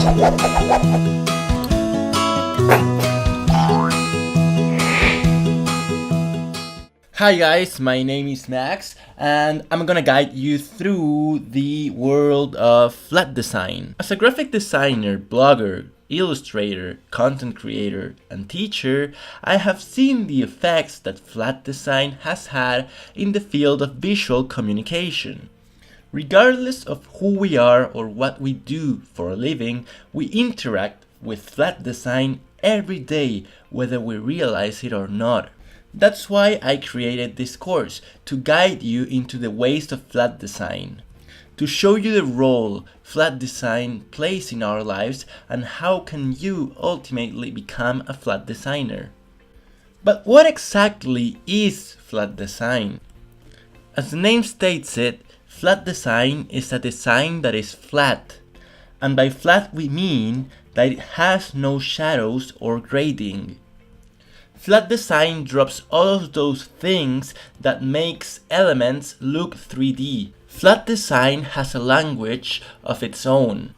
Hi guys, my name is Max and I'm gonna guide you through the world of flat design. As a graphic designer, blogger, illustrator, content creator, and teacher, I have seen the effects that flat design has had in the field of visual communication. Regardless of who we are or what we do for a living, we interact with flat design every day, whether we realize it or not. That's why I created this course, to guide you into the ways of flat design, to show you the role flat design plays in our lives and how can you ultimately become a flat designer. But what exactly is flat design? As the name states it, flat design is a design that is flat, and by flat we mean that it has no shadows or grading. Flat design drops all of those things that makes elements look 3D. Flat design has a language of its own.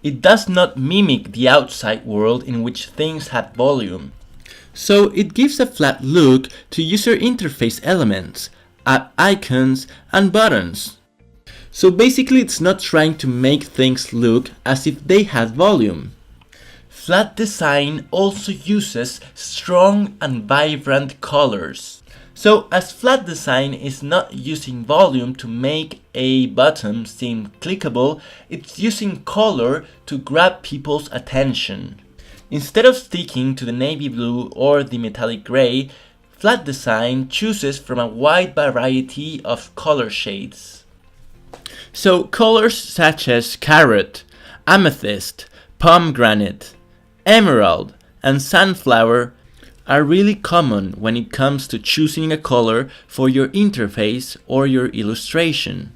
It does not mimic the outside world in which things have volume. So it gives a flat look to user interface elements, app icons, and buttons. So basically it's not trying to make things look as if they had volume. Flat design also uses strong and vibrant colors. So as flat design is not using volume to make a button seem clickable, it's using color to grab people's attention. Instead of sticking to the navy blue or the metallic gray, flat design chooses from a wide variety of color shades. So colors such as carrot, amethyst, pomegranate, emerald, and sunflower are really common when it comes to choosing a color for your interface or your illustration.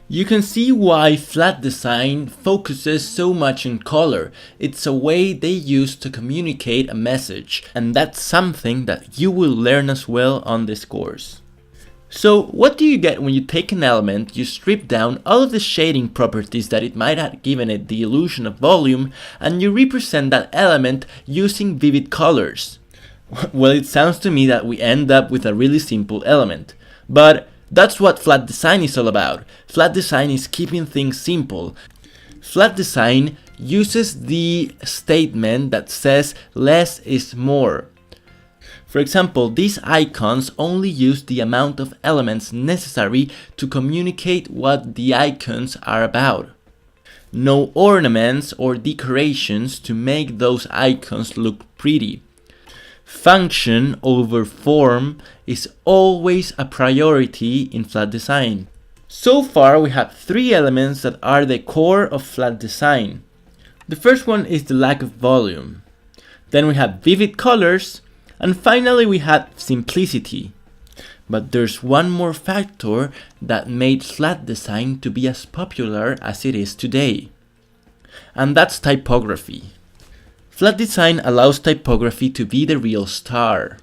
You can see why flat design focuses so much on color. It's a way they use to communicate a message, and that's something that you will learn as well on this course. So what do you get when you take an element, you strip down all of the shading properties that it might have given it the illusion of volume, and you represent that element using vivid colors? Well, it sounds to me that we end up with a really simple element. But that's what flat design is all about. Flat design is keeping things simple. Flat design uses the statement that says less is more. For example, these icons only use the amount of elements necessary to communicate what the icons are about. No ornaments or decorations to make those icons look pretty. Function over form is always a priority in flat design. So far we have three elements that are the core of flat design. The first one is the lack of volume. Then we have vivid colors. And finally we had simplicity. But there's one more factor that made flat design to be as popular as it is today. And that's typography. Flat design allows typography to be the real star.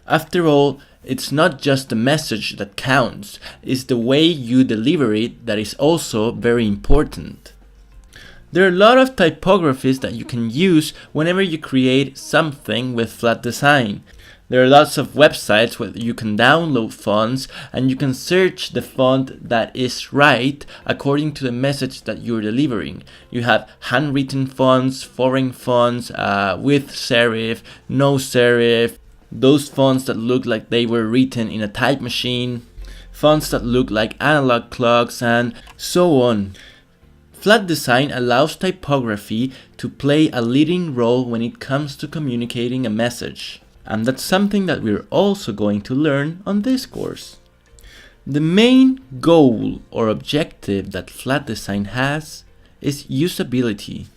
After all, it's not just the message that counts, it's the way you deliver it that is also very important. There are a lot of typographies that you can use whenever you create something with flat design. There are lots of websites where you can download fonts and you can search the font that is right according to the message that you're delivering. You have handwritten fonts, foreign fonts, with serif, no serif, those fonts that look like they were written in a type machine, fonts that look like analog clocks, and so on. Flat design allows typography to play a leading role when it comes to communicating a message. And that's something that we're also going to learn on this course. The main goal or objective that flat design has is usability.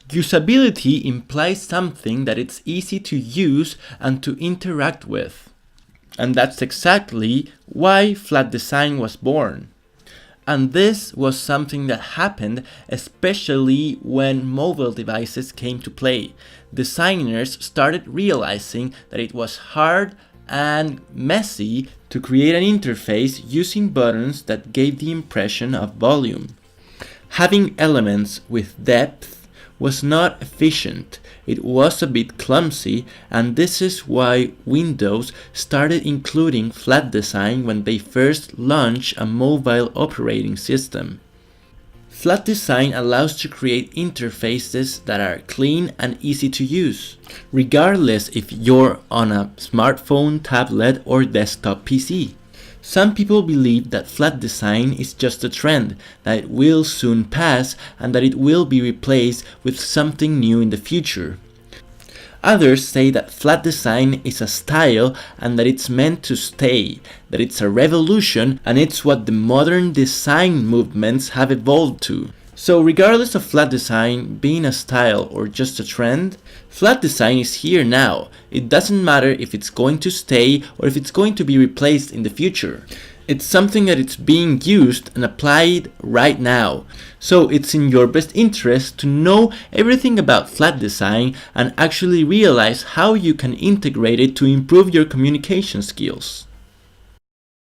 Usability implies something that it's easy to use and to interact with. And that's exactly why flat design was born. And this was something that happened especially when mobile devices came to play. Designers started realizing that it was hard and messy to create an interface using buttons that gave the impression of volume. Having elements with depth was not efficient. It was a bit clumsy, and this is why Windows started including flat design when they first launched a mobile operating system. Flat design allows to create interfaces that are clean and easy to use, regardless if you're on a smartphone, tablet, or desktop PC. Some people believe that flat design is just a trend, that it will soon pass, and that it will be replaced with something new in the future. Others say that flat design is a style and that it's meant to stay, that it's a revolution and it's what the modern design movements have evolved to. So regardless of flat design being a style or just a trend, flat design is here now. It doesn't matter if it's going to stay or if it's going to be replaced in the future. It's something that it's being used and applied right now. So it's in your best interest to know everything about flat design and actually realize how you can integrate it to improve your communication skills.